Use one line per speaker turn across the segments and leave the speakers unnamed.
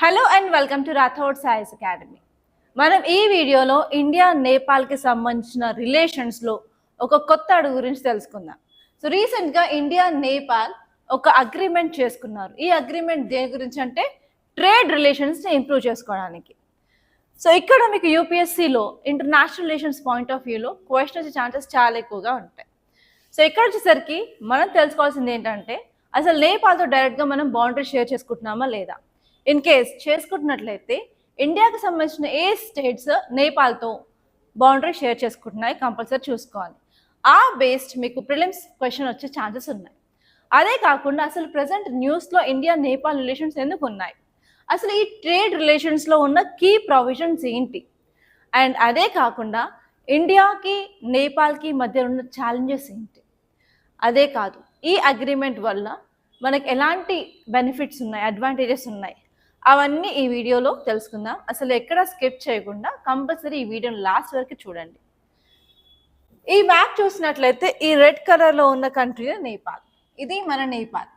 Hello and welcome to Rathod science academy. మనం ఈ వీడియోలో ఇండియా నేపాల్కి సంబంధించిన రిలేషన్స్లో ఒక కొత్త అడుగు గురించి తెలుసుకుందాం. సో రీసెంట్గా ఇండియా నేపాల్ ఒక అగ్రిమెంట్ చేసుకున్నారు. ఈ అగ్రిమెంట్ దేని గురించి అంటే ట్రేడ్ రిలేషన్స్ని ఇంప్రూవ్ చేసుకోవడానికి. సో ఇక్కడ మీకు యూపీఎస్సీలో ఇంటర్నేషనల్ రిలేషన్స్ పాయింట్ ఆఫ్ వ్యూలో క్వశ్చన్ వచ్చే ఛాన్సెస్ చాలా ఎక్కువగా ఉంటాయి. సో ఇక్కడ వచ్చేసరికి మనం తెలుసుకోవాల్సింది ఏంటంటే అసలు నేపాల్తో డైరెక్ట్గా మనం బౌండరీ షేర్ చేసుకుంటున్నామా లేదా. ఇన్ కేస్ చేసుకుంటున్నట్లయితే ఇండియాకి సంబంధించిన ఏ స్టేట్స్ నేపాల్తో బౌండరీ షేర్ చేసుకుంటున్నాయి కంపల్సరీ చూసుకోవాలి. ఆ బేస్డ్ మీకు ప్రిలిమ్స్ క్వశ్చన్ వచ్చే ఛాన్సెస్ ఉన్నాయి. అదే కాకుండా అసలు ప్రజెంట్ న్యూస్లో ఇండియా నేపాల్ రిలేషన్స్ ఎందుకు ఉన్నాయి, అసలు ఈ ట్రేడ్ రిలేషన్స్లో ఉన్న కీ ప్రొవిజన్స్ ఏంటి, అండ్ అదే కాకుండా ఇండియాకి నేపాల్కి మధ్య ఉన్న ఛాలెంజెస్ ఏంటి, అదే కాదు ఈ అగ్రిమెంట్ వల్ల మనకు ఎలాంటి బెనిఫిట్స్ ఉన్నాయి, అడ్వాంటేజెస్ ఉన్నాయి, అవన్నీ ఈ వీడియోలో తెలుసుకుందాం. అసలు ఎక్కడ స్కిప్ చేయకుండా కంపల్సరీ ఈ వీడియోని లాస్ట్ వరకు చూడండి. ఈ మ్యాప్ చూసినట్లయితే ఈ రెడ్ కలర్లో ఉన్న కంట్రీ నేపాల్. ఇది మన నేపాల్.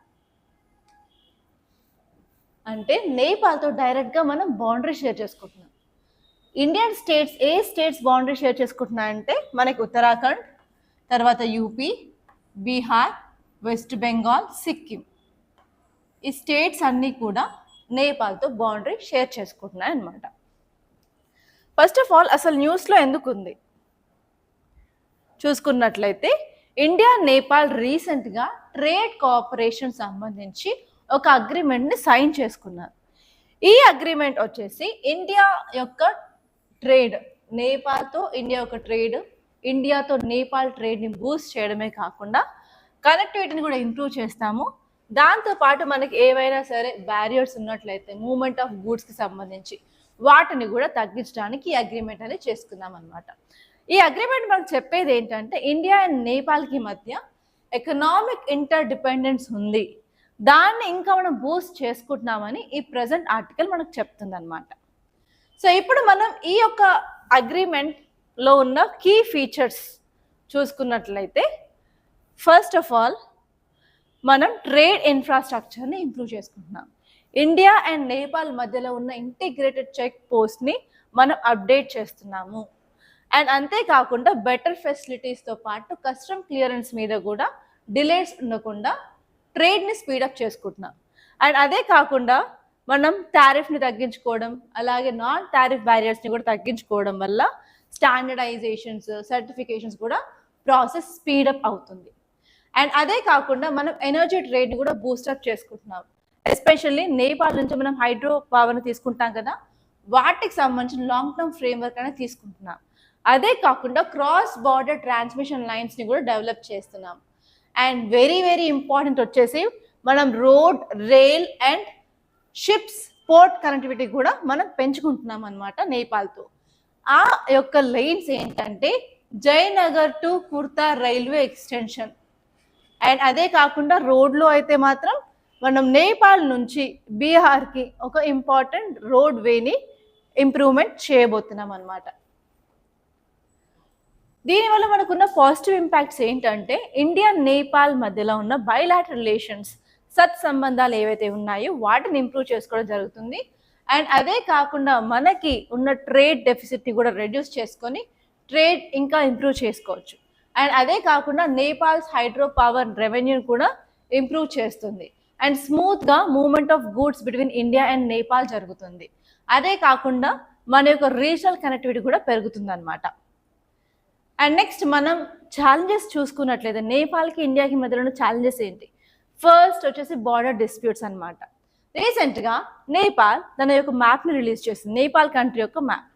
అంటే నేపాల్తో డైరెక్ట్గా మనం బౌండరీ షేర్ చేసుకుంటున్నాం. ఇండియన్ స్టేట్స్ ఏ స్టేట్స్ బౌండరీ షేర్ చేసుకుంటున్నాయంటే మనకి ఉత్తరాఖండ్, తర్వాత యూపీ, బీహార్, వెస్ట్ బెంగాల్, సిక్కిం. ఈ స్టేట్స్ అన్నీ కూడా నేపాల్తో బౌండరీ షేర్ చేసుకుంటున్నాయి అన్నమాట. ఫస్ట్ ఆఫ్ ఆల్ అసలు న్యూస్లో ఎందుకు ఉంది చూసుకున్నట్లయితే ఇండియా నేపాల్ రీసెంట్గా ట్రేడ్ కోఆపరేషన్ సంబంధించి ఒక అగ్రిమెంట్ని సైన్ చేసుకున్నారు. ఈ అగ్రిమెంట్ వచ్చేసి ఇండియా యొక్క ట్రేడ్, నేపాల్తో ఇండియా యొక్క ట్రేడ్, ఇండియాతో నేపాల్ ట్రేడ్ని బూస్ట్ చేయడమే కాకుండా కనెక్టివిటీని కూడా ఇంప్రూవ్ చేస్తాము. దాంతోపాటు మనకి ఏవైనా సరే బ్యారియర్స్ ఉన్నట్లయితే మూవ్మెంట్ ఆఫ్ గూడ్స్కి సంబంధించి వాటిని కూడా తగ్గించడానికి ఈ అగ్రిమెంట్ అనేది చేసుకుందాం అనమాట. ఈ అగ్రిమెంట్ మనకు చెప్పేది ఏంటంటే ఇండియా అండ్ నేపాల్కి మధ్య ఎకనామిక్ ఇంటర్ డిపెండెన్స్ ఉంది, దాన్ని ఇంకా మనం బూస్ట్ చేసుకుంటున్నామని ఈ ప్రజెంట్ ఆర్టికల్ మనకు చెప్తుంది అనమాట. సో ఇప్పుడు మనం ఈ యొక్క అగ్రిమెంట్లో ఉన్న కీ ఫీచర్స్ చూసుకున్నట్లయితే ఫస్ట్ ఆఫ్ ఆల్ మనం ట్రేడ్ ఇన్ఫ్రాస్ట్రక్చర్ని ఇంప్రూవ్ చేసుకుంటున్నాం. ఇండియా అండ్ నేపాల్ మధ్యలో ఉన్న ఇంటిగ్రేటెడ్ చెక్ పోస్ట్ని మనం అప్డేట్ చేస్తున్నాము. అండ్ అంతేకాకుండా బెటర్ ఫెసిలిటీస్తో పాటు కస్టమ్ క్లియరెన్స్ మీద కూడా డిలేస్ ఉండకుండా ట్రేడ్ని స్పీడప్ చేసుకుంటున్నాం. అండ్ అదే కాకుండా మనం టారిఫ్ని తగ్గించుకోవడం, అలాగే నాన్ టారిఫ్ బ్యారియర్స్ని కూడా తగ్గించుకోవడం వల్ల స్టాండర్డైజేషన్స్, సర్టిఫికేషన్స్ కూడా ప్రాసెస్ స్పీడప్ అవుతుంది. అండ్ అదే కాకుండా మనం ఎనర్జీ ట్రేడ్ని కూడా బూస్టప్ చేసుకుంటున్నాం. ఎస్పెషల్లీ నేపాల్ నుంచి మనం హైడ్రో పవర్ని తీసుకుంటాం కదా, వాటికి సంబంధించిన లాంగ్ టర్మ్ ఫ్రేమ్వర్క్ అనేది తీసుకుంటున్నాం. అదే కాకుండా క్రాస్ బార్డర్ ట్రాన్స్మిషన్ లైన్స్ని కూడా డెవలప్ చేస్తున్నాం. అండ్ వెరీ వెరీ ఇంపార్టెంట్ వచ్చేసి మనం road, rail and ships, port connectivity కూడా మనం పెంచుకుంటున్నాం అనమాట నేపాల్తో. ఆ యొక్క లైన్స్ ఏంటంటే Jayanagar to kurta railway extension. And అదే కాకుండా రోడ్లో అయితే మాత్రం మనం నేపాల్ నుంచి బీహార్కి ఒక ఇంపార్టెంట్ రోడ్ వేని ఇంప్రూవ్మెంట్ చేయబోతున్నాం అనమాట. దీనివల్ల మనకున్న పాజిటివ్ ఇంపాక్ట్స్ ఏంటంటే ఇండియా నేపాల్ మధ్యలో ఉన్న బైలాటరల్ రిలేషన్స్, సత్సంబంధాలు ఏవైతే ఉన్నాయో వాటిని ఇంప్రూవ్ చేసుకోవడం జరుగుతుంది. అండ్ అదే కాకుండా మనకి ఉన్న ట్రేడ్ డెఫిసిట్ని కూడా రెడ్యూస్ చేసుకొని ట్రేడ్ ఇంకా ఇంప్రూవ్ చేసుకోవచ్చు. అండ్ అదే కాకుండా నేపాల్స్ హైడ్రో పవర్ రెవెన్యూ కూడా ఇంప్రూవ్ చేస్తుంది. అండ్ స్మూత్గా movement of goods between India and Nepal జరుగుతుంది. అదే కాకుండా మన యొక్క రీజనల్ కనెక్టివిటీ కూడా పెరుగుతుంది అనమాట. అండ్ నెక్స్ట్ మనం ఛాలెంజెస్ చూసుకున్నట్లయితే నేపాల్కి ఇండియాకి మధ్యలో ఉన్న ఛాలెంజెస్ ఏంటి. ఫస్ట్ వచ్చేసి బార్డర్ డిస్ప్యూట్స్ అనమాట. రీసెంట్గా నేపాల్ తన యొక్క మ్యాప్ని రిలీజ్ చేసింది, నేపాల్ కంట్రీ యొక్క మ్యాప్.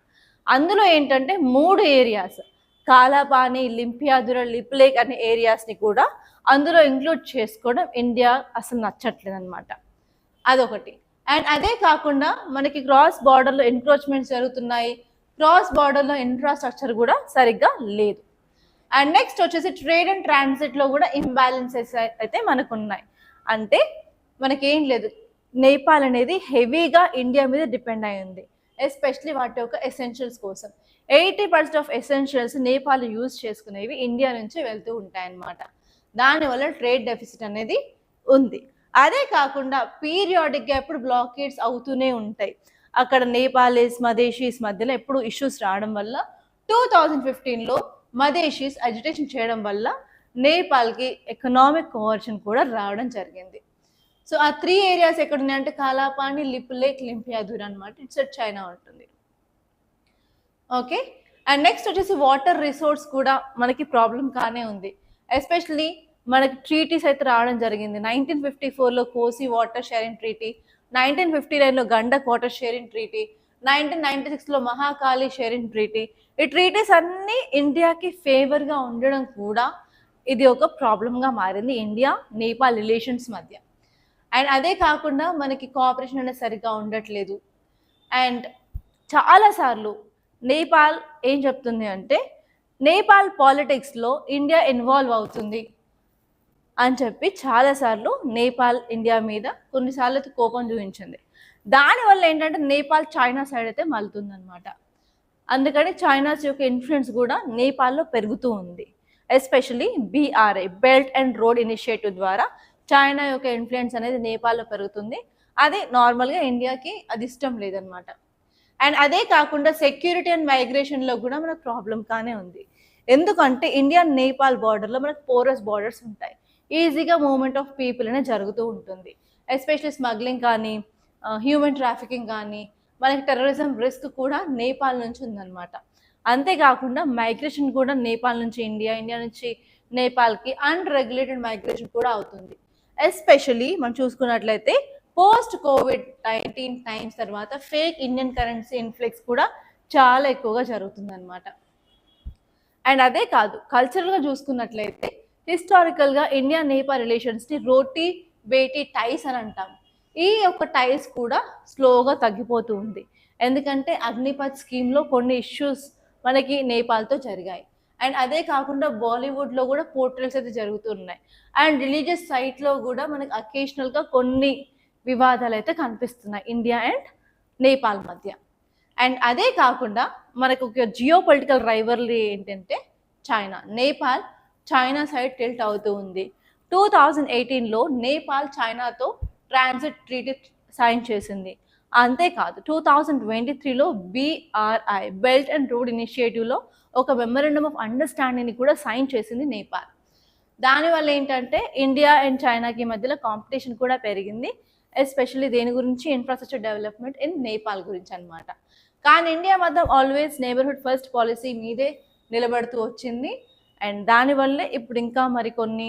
అందులో ఏంటంటే 3 ఏరియాస్, కాలాపాని, లింపియాదుర, లిప్లేక్ అనే ఏరియాస్ని కూడా అందులో ఇంక్లూడ్ చేసుకోవడం ఇండియా అసలు నచ్చట్లేదు అనమాట. అదొకటి. అండ్ అదే కాకుండా మనకి క్రాస్ బార్డర్లో ఎన్క్రోచ్మెంట్స్ జరుగుతున్నాయి, క్రాస్ బార్డర్లో ఇన్ఫ్రాస్ట్రక్చర్ కూడా సరిగ్గా లేదు. అండ్ నెక్స్ట్ వచ్చేసి ట్రేడ్ అండ్ ట్రాన్సిట్లో కూడా ఇంబ్యాలెన్సెస్ అయితే మనకు ఉన్నాయి. అంటే మనకేం లేదు, నేపాల్ అనేది హెవీగా ఇండియా మీద డిపెండ్ అయి ఉంది, ఎస్పెషలీ వాటి యొక్క ఎసెన్షియల్స్ కోసం. 80% ఆఫ్ ఎసెన్షియల్స్ నేపాల్ యూజ్ చేసుకునేవి ఇండియా నుంచి వెళ్తూ ఉంటాయన్నమాట. దానివల్ల ట్రేడ్ డెఫిసిట్ అనేది ఉంది. అదే కాకుండా పీరియాడిక్గా ఎప్పుడు బ్లాకేడ్స్ అవుతూనే ఉంటాయి. అక్కడ నేపాలీస్ మదేశీస్ మధ్యలో ఎప్పుడు ఇష్యూస్ రావడం వల్ల 2015లో మదేశీస్ అజిటేషన్ చేయడం వల్ల నేపాల్కి ఎకనామిక్ కోవర్షన్ కూడా రావడం జరిగింది. సో ఆ 3 ఏరియాస్ ఎక్కడ ఉన్నాయంటే కాలాపాని, లిప్ లేక్, లింపియాదూర్ అనమాట. ఇట్స్ అట్ చైనా ఉంటుంది. ఓకే. అండ్ నెక్స్ట్ వచ్చేసి వాటర్ రిసోర్స్ కూడా మనకి ప్రాబ్లం కానే ఉంది. ఎస్పెషల్లీ మనకి ట్రీటీస్ అయితే రావడం జరిగింది. 1954లో కోసి వాటర్ షేరింగ్ ట్రీటీ, 1959లో గండక్ వాటర్ షేరింగ్ ట్రీటీ, 1996లో మహాకాళి షేరింగ్ ట్రీటీ. ఈ ట్రీటీస్ అన్నీ ఇండియాకి ఫేవర్గా ఉండడం కూడా ఇది ఒక ప్రాబ్లంగా మారింది ఇండియా నేపాల్ రిలేషన్స్ మధ్య. అండ్ అదే కాకుండా మనకి కోఆపరేషన్ అనేది సరిగ్గా ఉండట్లేదు. అండ్ చాలాసార్లు నేపాల్ ఏం చెప్తుంది అంటే నేపాల్ పాలిటిక్స్లో ఇండియా ఇన్వాల్వ్ అవుతుంది అని చెప్పి చాలాసార్లు నేపాల్ ఇండియా మీద కొన్నిసార్లు అయితే కోపం చూపించింది. దానివల్ల ఏంటంటే నేపాల్ చైనా సైడ్ అయితే మలుతుంది అనమాట. అందుకని చైనాస్ యొక్క ఇన్ఫ్లుయెన్స్ కూడా నేపాల్లో పెరుగుతూ ఉంది. Especially BRI belt and road initiative ద్వారా చైనా యొక్క ఇన్ఫ్లుయెన్స్ అనేది నేపాల్లో పెరుగుతుంది. అది నార్మల్గా ఇండియాకి అది ఇష్టం లేదనమాట. అండ్ అదే కాకుండా సెక్యూరిటీ అండ్ మైగ్రేషన్లో కూడా మనకు ప్రాబ్లం కానే ఉంది. ఎందుకంటే ఇండియా నేపాల్ బార్డర్లో మనకు పోరస్ బార్డర్స్ ఉంటాయి. ఈజీగా మూవ్మెంట్ ఆఫ్ పీపుల్ అనేది జరుగుతూ ఉంటుంది. ఎస్పెషల్లీ స్మగ్లింగ్ కానీ, హ్యూమన్ ట్రాఫికింగ్ కానీ, మనకి టెర్రరిజం రిస్క్ కూడా నేపాల్ నుంచి ఉందన్నమాట. అంతేకాకుండా మైగ్రేషన్ కూడా నేపాల్ నుంచి ఇండియా, ఇండియా నుంచి నేపాల్కి అన్రెగ్యులేటెడ్ మైగ్రేషన్ కూడా అవుతుంది. ఎస్పెషల్లీ మనం చూసుకున్నట్లయితే పోస్ట్ COVID-19 టైమ్స్ తర్వాత ఫేక్ ఇండియన్ కరెన్సీ ఇన్ఫ్లెక్స్ కూడా చాలా ఎక్కువగా జరుగుతుందన్నమాట. అండ్ అదే కాదు, కల్చరల్గా చూసుకున్నట్లయితే హిస్టారికల్గా ఇండియా నేపాల్ రిలేషన్స్ని రోటీ బేటీ టైస్ అని అంటాం. ఈ యొక్క టైస్ కూడా స్లోగా తగ్గిపోతూ ఉంది. ఎందుకంటే అగ్నిపథ్ స్కీమ్లో కొన్ని ఇష్యూస్ మనకి నేపాల్తో జరిగాయి. అండ్ అదే కాకుండా బాలీవుడ్లో కూడా పోర్ట్రేల్స్ అయితే జరుగుతున్నాయి. అండ్ రిలీజియస్ సైట్లో కూడా మనకి అకేషనల్గా కొన్ని వివాదాలు అయితే కనిపిస్తున్నాయి ఇండియా అండ్ నేపాల్ మధ్య. అండ్ అదే కాకుండా మనకు ఒక జియో పొలిటికల్ రైవల్రీ ఏంటంటే China. Nepal China side tilt అవుతూ ఉంది. 2018లో నేపాల్ చైనాతో ట్రాన్సిట్ ట్రీటీ సైన్ చేసింది. అంతేకాదు 2023లో BRI బెల్ట్ అండ్ రోడ్ ఇనిషియేటివ్లో ఒక మెమరాండమ్ ఆఫ్ అండర్స్టాండింగ్ని కూడా సైన్ చేసింది నేపాల్. దానివల్ల ఏంటంటే ఇండియా అండ్ చైనాకి మధ్యలో కాంపిటీషన్ కూడా పెరిగింది. ఎస్పెషల్లీ దేని గురించి, ఇన్ఫ్రాస్ట్రక్చర్ డెవలప్మెంట్ ఇన్ నేపాల్ గురించి అనమాట. కానీ ఇండియా మాత్రం ఆల్వేస్ నేబర్హుడ్ ఫస్ట్ పాలసీ మీదే నిలబడుతూ వచ్చింది. అండ్ దానివల్లే ఇప్పుడు ఇంకా మరికొన్ని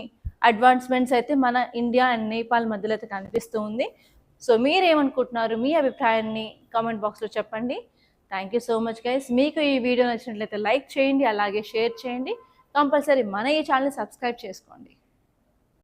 అడ్వాన్స్మెంట్స్ అయితే మన ఇండియా అండ్ నేపాల్ మధ్యలో అయితే కనిపిస్తూ ఉంది. సో మీరేమనుకుంటున్నారు? మీ అభిప్రాయాన్ని కామెంట్ బాక్స్లో చెప్పండి. Thank you so much guys. మీకు ఈ వీడియో నచ్చినట్లయితే లైక్ చేయండి, అలాగే షేర్ చేయండి. కంపల్సరీ మన ఈ ఛానల్ని సబ్స్క్రైబ్ చేసుకోండి.